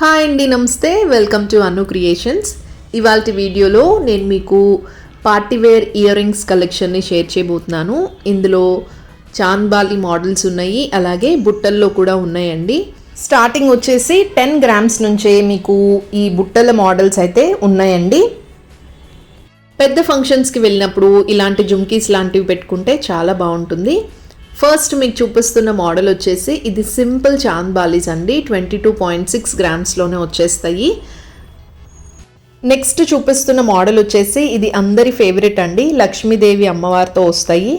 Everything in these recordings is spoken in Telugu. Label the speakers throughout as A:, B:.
A: హాయ్ అండి, నమస్తే. Welcome to Anu creations. ఇవాల్టి వీడియోలో నేను మీకు పార్టీవేర్ ఇయర్ రింగ్స్ కలెక్షన్ని షేర్ చేయబోతున్నాను. ఇందులో చాంద్బాలి మోడల్స్ ఉన్నాయి, అలాగే బుట్టల్లో కూడా ఉన్నాయండి. స్టార్టింగ్ వచ్చేసి 10 గ్రామ్స్ నుంచే మీకు ఈ బుట్టల మోడల్స్ అయితే ఉన్నాయండి. పెద్ద ఫంక్షన్స్కి వెళ్ళినప్పుడు ఇలాంటి జుమ్కీస్ లాంటివి పెట్టుకుంటే చాలా బాగుంటుంది. ఫస్ట్ మీకు చూపిస్తున్న మోడల్ వచ్చేసి ఇది సింపుల్ చాంద్బాలీస్ అండి. 22.6 గ్రామ్స్లోనే వచ్చేస్తాయి. నెక్స్ట్ చూపిస్తున్న మోడల్ వచ్చేసి ఇది అందరి ఫేవరెట్ అండి, లక్ష్మీదేవి అమ్మవారితో వస్తాయి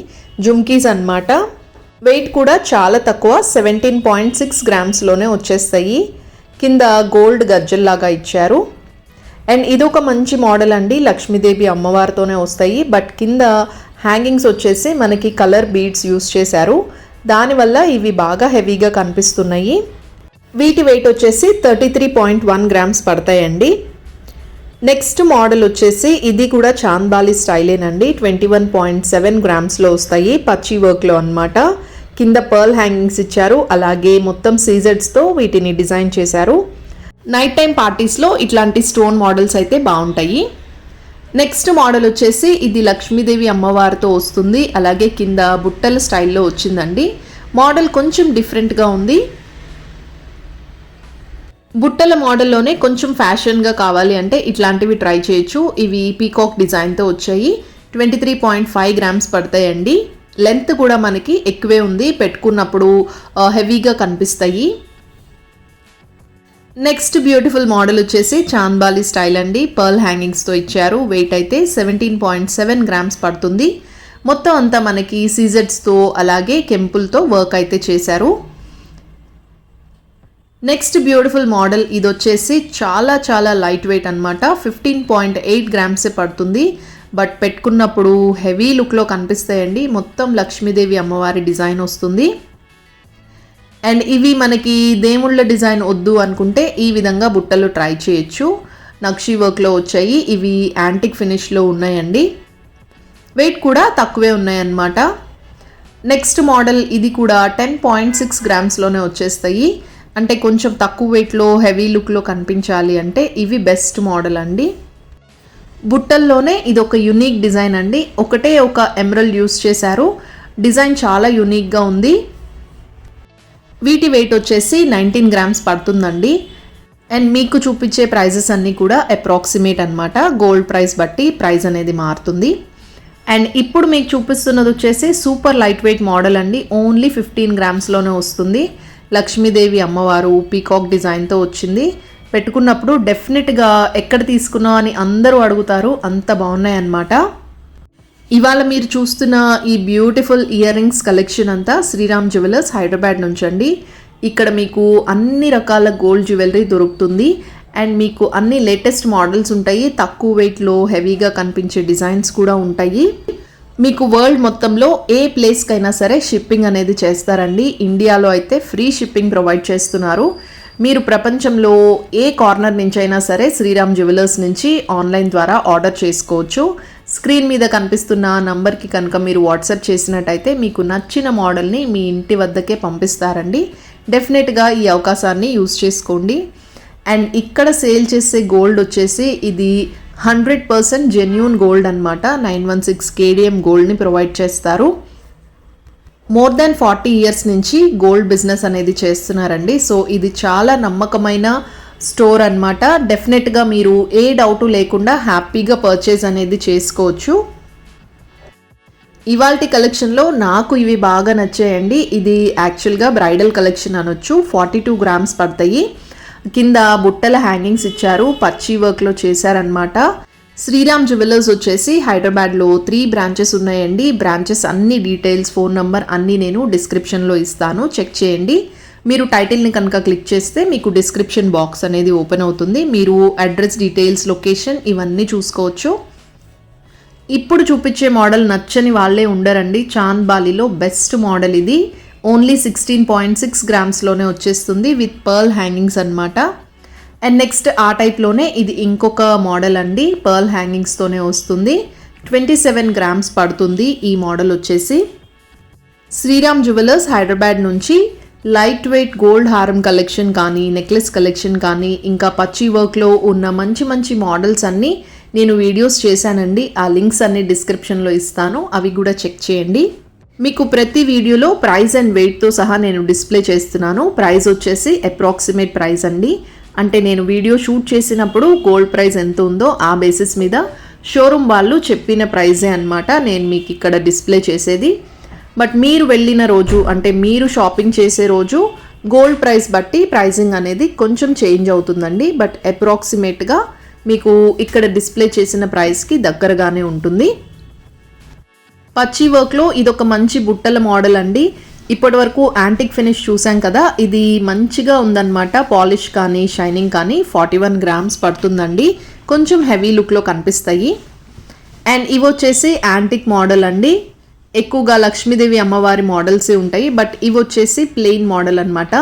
A: జుమ్కీస్ అన్నమాట. వెయిట్ కూడా చాలా తక్కువ, 17.6 గ్రామ్స్లోనే వచ్చేస్తాయి. కింద గోల్డ్ గజ్జల్లాగా ఇచ్చారు. అండ్ ఇదొక మంచి మోడల్ అండి, లక్ష్మీదేవి అమ్మవారితోనే వస్తాయి. బట్ కింద హ్యాంగింగ్స్ వచ్చేసి మనకి కలర్ బీడ్స్ యూస్ చేశారు, దానివల్ల ఇవి బాగా హెవీగా కనిపిస్తున్నాయి. వీటి వెయిట్ వచ్చేసి 33.1 గ్రామ్స్ పడతాయండి. నెక్స్ట్ మోడల్ వచ్చేసి ఇది కూడా చాంద్బాలి స్టైలేనండి. 21.7 గ్రామ్స్లో వస్తాయి, పచ్చి వర్క్లో అన్నమాట. కింద పర్ల్ హ్యాంగింగ్స్ ఇచ్చారు, అలాగే మొత్తం సీజెడ్స్తో వీటిని డిజైన్ చేశారు. నైట్ టైం పార్టీస్లో ఇట్లాంటి స్టోన్ మోడల్స్ అయితే బాగుంటాయి. నెక్స్ట్ మోడల్ వచ్చేసి ఇది లక్ష్మీదేవి అమ్మవారితో వస్తుంది, అలాగే కింద బుట్టల స్టైల్లో వచ్చిందండి. మోడల్ కొంచెం డిఫరెంట్గా ఉంది. బుట్టల మోడల్లోనే కొంచెం ఫ్యాషన్గా కావాలి అంటే ఇట్లాంటివి ట్రై చేయొచ్చు. ఇవి పీకాక్ డిజైన్తో వచ్చాయి. 23.5 గ్రామ్స్ పడతాయండి. లెంత్ కూడా మనకి ఎక్కువే ఉంది, పెట్టుకున్నప్పుడు హెవీగా కనిపిస్తాయి. నెక్స్ట్ బ్యూటిఫుల్ మోడల్ వచ్చేసి చాంద్బాలి స్టైల్ అండి, పర్ల్ హ్యాంగింగ్స్తో ఇచ్చారు. వెయిట్ అయితే 17.7 గ్రామ్స్ పడుతుంది. మొత్తం అంతా మనకి సీజెడ్స్తో అలాగే కెంపుల్తో వర్క్ అయితే చేశారు. నెక్స్ట్ బ్యూటిఫుల్ మోడల్ ఇది వచ్చేసి చాలా చాలా లైట్ వెయిట్ అనమాట. 15.8 గ్రామ్సే పడుతుంది. బట్ పెట్టుకున్నప్పుడు హెవీ లుక్లో కనిపిస్తాయండి. మొత్తం లక్ష్మీదేవి అమ్మవారి డిజైన్ వస్తుంది. అండ్ ఇవి మనకి దేవుళ్ళ డిజైన్ వద్దు అనుకుంటే ఈ విధంగా బుట్టలు ట్రై చేయొచ్చు. నక్షీ వర్క్లో వచ్చాయి. ఇవి యాంటిక్ ఫినిష్లో ఉన్నాయండి. వెయిట్ కూడా తక్కువే ఉన్నాయన్నమాట. నెక్స్ట్ మోడల్ ఇది కూడా 10.6 గ్రామ్స్లోనే వచ్చేస్తాయి. అంటే కొంచెం తక్కువ వెయిట్లో హెవీ లుక్లో కనిపించాలి అంటే ఇవి బెస్ట్ మోడల్ అండి. బుట్టల్లోనే ఇది ఒక యునిక్ డిజైన్ అండి. ఒకటే ఒక ఎమరల్డ్ యూస్ చేశారు. డిజైన్ చాలా యునిక్గా ఉంది. వీటి వెయిట్ వచ్చేసి 19 గ్రామ్స్ పడుతుందండి. అండ్ మీకు చూపించే ప్రైజెస్ అన్నీ కూడా అప్రాక్సిమేట్ అనమాట. గోల్డ్ ప్రైస్ బట్టి ప్రైస్ అనేది మారుతుంది. అండ్ ఇప్పుడు మీకు చూపిస్తున్నది వచ్చేసి సూపర్ లైట్ వెయిట్ మోడల్ అండి. ఓన్లీ 15 గ్రామ్స్లోనే వస్తుంది. లక్ష్మీదేవి అమ్మవారు పీకాక్ డిజైన్తో వచ్చింది. పెట్టుకున్నప్పుడు డెఫినెట్గా ఎక్కడ తీసుకున్నావు అని అందరూ అడుగుతారు, అంత బాగున్నాయి అన్నమాట. ఇవాళ మీరు చూస్తున్న ఈ బ్యూటిఫుల్ ఇయర్ రింగ్స్ కలెక్షన్ అంతా శ్రీరామ్ జ్యువెలర్స్ హైదరాబాద్ నుంచి అండి. ఇక్కడ మీకు అన్ని రకాల గోల్డ్ జ్యువెలరీ దొరుకుతుంది. అండ్ మీకు అన్ని లేటెస్ట్ మోడల్స్ ఉంటాయి. తక్కువ వెయిట్లో హెవీగా కనిపించే డిజైన్స్ కూడా ఉంటాయి. మీకు వరల్డ్ మొత్తంలో ఏ ప్లేస్కైనా సరే షిప్పింగ్ అనేది చేస్తారండి. ఇండియాలో అయితే ఫ్రీ షిప్పింగ్ ప్రొవైడ్ చేస్తున్నారు. మీరు ప్రపంచంలో ఏ కార్నర్ నుంచి అయినా సరే శ్రీరామ్ జ్యువెలర్స్ నుంచి ఆన్లైన్ ద్వారా ఆర్డర్ చేసుకోవచ్చు. స్క్రీన్ మీద కనిపిస్తున్న నంబర్కి కనుక మీరు వాట్సాప్ చేసినట్టయితే మీకు నచ్చిన మోడల్ని మీ ఇంటి వద్దకే పంపిస్తారండి. డెఫినెట్గా ఈ అవకాశాన్ని యూజ్ చేసుకోండి. అండ్ ఇక్కడ సేల్ చేసే గోల్డ్ వచ్చేసి ఇది 100% జెన్యూన్ గోల్డ్ అనమాట. 916 KDM గోల్డ్ని ప్రొవైడ్ చేస్తారు. మోర్ దాన్ 40 ఇయర్స్ నుంచి గోల్డ్ బిజినెస్ అనేది చేస్తున్నారండి. సో ఇది చాలా నమ్మకమైన స్టోర్ అన్నమాట. డెఫినెట్గా మీరు ఏ డౌట్ లేకుండా హ్యాపీగా పర్చేజ్ అనేది చేసుకోవచ్చు. ఇవాల్టి కలెక్షన్లో నాకు ఇవి బాగా నచ్చాయండి. ఇది యాక్చువల్గా బ్రైడల్ కలెక్షన్ అనొచ్చు. 42 గ్రామ్స్ పడతాయి. కింద బుట్టల హ్యాంగింగ్స్ ఇచ్చారు, పచ్చి వర్క్లో చేశారనమాట. శ్రీరామ్ జ్యువెలర్స్ వచ్చేసి హైదరాబాద్లో 3 బ్రాంచెస్ ఉన్నాయండి. బ్రాంచెస్ అన్ని డీటెయిల్స్, ఫోన్ నెంబర్ అన్నీ నేను డిస్క్రిప్షన్లో ఇస్తాను, చెక్ చేయండి. మీరు టైటిల్ని కనుక క్లిక్ చేస్తే మీకు డిస్క్రిప్షన్ బాక్స్ అనేది ఓపెన్ అవుతుంది. మీరు అడ్రస్ డీటెయిల్స్, లొకేషన్ ఇవన్నీ చూసుకోవచ్చు. ఇప్పుడు చూపించే మోడల్ నచ్చని వాళ్ళే ఉండరండి. చాంద్బాలిలో బెస్ట్ మోడల్ ఇది. ఓన్లీ 16.6 గ్రామ్స్లోనే వచ్చేస్తుంది విత్ పర్ల్ హ్యాంగింగ్స్ అనమాట. అండ్ నెక్స్ట్ ఆ టైప్లోనే ఇది ఇంకొక మోడల్ అండి, పర్ల్ హ్యాంగింగ్స్తోనే వస్తుంది. 27 గ్రామ్స్ పడుతుంది ఈ మోడల్ వచ్చేసి. శ్రీరామ్ జ్యువెలర్స్ హైదరాబాద్ నుంచి లైట్ వెయిట్ గోల్డ్ హారం కలెక్షన్ కానీ, నెక్లెస్ కలెక్షన్ కానీ, ఇంకా పచ్చి వర్క్లో ఉన్న మంచి మంచి మోడల్స్ అన్నీ నేను వీడియోస్ చేశానండి. ఆ లింక్స్ అన్ని డిస్క్రిప్షన్లో ఇస్తాను, అవి కూడా చెక్ చేయండి. మీకు ప్రతి వీడియోలో ప్రైస్ అండ్ వెయిట్తో సహా నేను డిస్ప్లే చేస్తున్నాను. ప్రైస్ వచ్చేసి అప్రాక్సిమేట్ ప్రైస్ అండి, అంటే నేను వీడియో షూట్ చేసినప్పుడు గోల్డ్ ప్రైస్ ఎంత ఉందో ఆ బేసిస్ మీద షోరూమ్ వాళ్ళు చెప్పిన ప్రైజే అనమాట నేను మీకు ఇక్కడ డిస్ప్లే చేసేది. బట్ మీరు వెళ్ళిన రోజు, అంటే మీరు షాపింగ్ చేసే రోజు గోల్డ్ ప్రైస్ బట్టి ప్రైజింగ్ అనేది కొంచెం చేంజ్ అవుతుందండి. బట్ అప్రాక్సిమేట్గా మీకు ఇక్కడ డిస్ప్లే చేసిన ప్రైస్కి దగ్గరగానే ఉంటుంది. పచ్చి వర్క్లో ఇదొక మంచి బుట్టల మోడల్ అండి. ఇప్పటి వరకు యాంటిక్ ఫినిష్ చూసాం కదా, ఇది మంచిగా ఉందన్నమాట. పాలిష్ కానీ షైనింగ్ కానీ 41 గ్రామ్స్ పడుతుందండి. కొంచెం హెవీ లుక్లో కనిపిస్తాయి. అండ్ ఇవి వచ్చేసి యాంటిక్ మోడల్ అండి. ఎక్కువగా లక్ష్మీదేవి అమ్మవారి మోడల్సే ఉంటాయి, బట్ ఇవి వచ్చేసి ప్లెయిన్ మోడల్ అనమాట.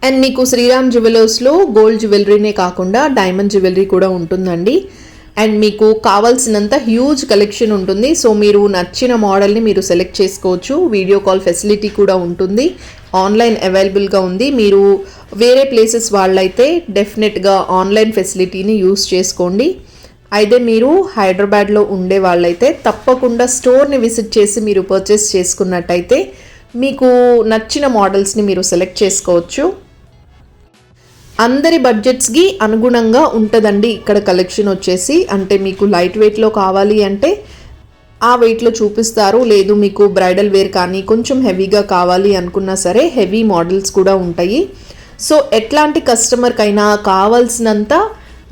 A: అండ్ మీకు శ్రీరామ్ జ్యువెలర్స్లో గోల్డ్ జ్యువెలరీనే కాకుండా డైమండ్ జ్యువెలరీ కూడా ఉంటుందండి. అండ్ మీకు కావాల్సినంత హ్యూజ్ కలెక్షన్ ఉంటుంది. సో మీరు నచ్చిన మోడల్ని మీరు సెలెక్ట్ చేసుకోవచ్చు. వీడియో కాల్ ఫెసిలిటీ కూడా ఉంటుంది, ఆన్లైన్ అవైలబుల్గా ఉంది. మీరు వేరే ప్లేసెస్ వాళ్ళైతే డెఫినెట్గా ఆన్లైన్ ఫెసిలిటీని యూస్ చేసుకోండి. అయితే మీరు హైదరాబాద్లో ఉండే వాళ్ళైతే తప్పకుండా స్టోర్ని విజిట్ చేసి మీరు పర్చేస్ చేసుకున్నట్టయితే మీకు నచ్చిన మోడల్స్ని మీరు సెలెక్ట్ చేసుకోవచ్చు. అందరి బడ్జెట్స్కి అనుగుణంగా ఉంటుందండి ఇక్కడ కలెక్షన్ వచ్చేసి. అంటే మీకు లైట్ వెయిట్లో కావాలి అంటే ఆ వెయిట్లో చూపిస్తారు, లేదు మీకు బ్రైడల్ వేర్ కానీ కొంచెం హెవీగా కావాలి అనుకున్నా సరే హెవీ మోడల్స్ కూడా ఉంటాయి. సో ఎట్లాంటి కస్టమర్కైనా కావాల్సినంత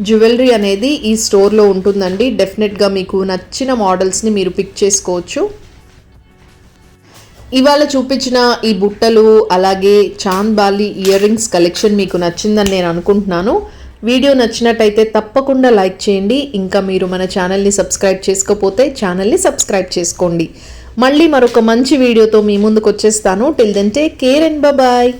A: జ్యువెలరీ అనేది ఈ స్టోర్లో ఉంటుందండి. డెఫినెట్గా మీకు నచ్చిన మోడల్స్ని మీరు పిక్ చేసుకోవచ్చు. ఇవాళ చూపించిన ఈ బుట్టలు అలాగే Chand Bali ear rings collection మీకు నచ్చిందని నేను అనుకుంటున్నాను. వీడియో నచ్చినట్టయితే తప్పకుండా లైక్ చేయండి. ఇంకా మీరు మన ఛానల్ని సబ్స్క్రైబ్ చేసుకోకపోతే ఛానల్ని సబ్స్క్రైబ్ చేసుకోండి. మళ్ళీ మరొక మంచి వీడియోతో మీ ముందుకు వచ్చేస్తాను. Till then take care and bye.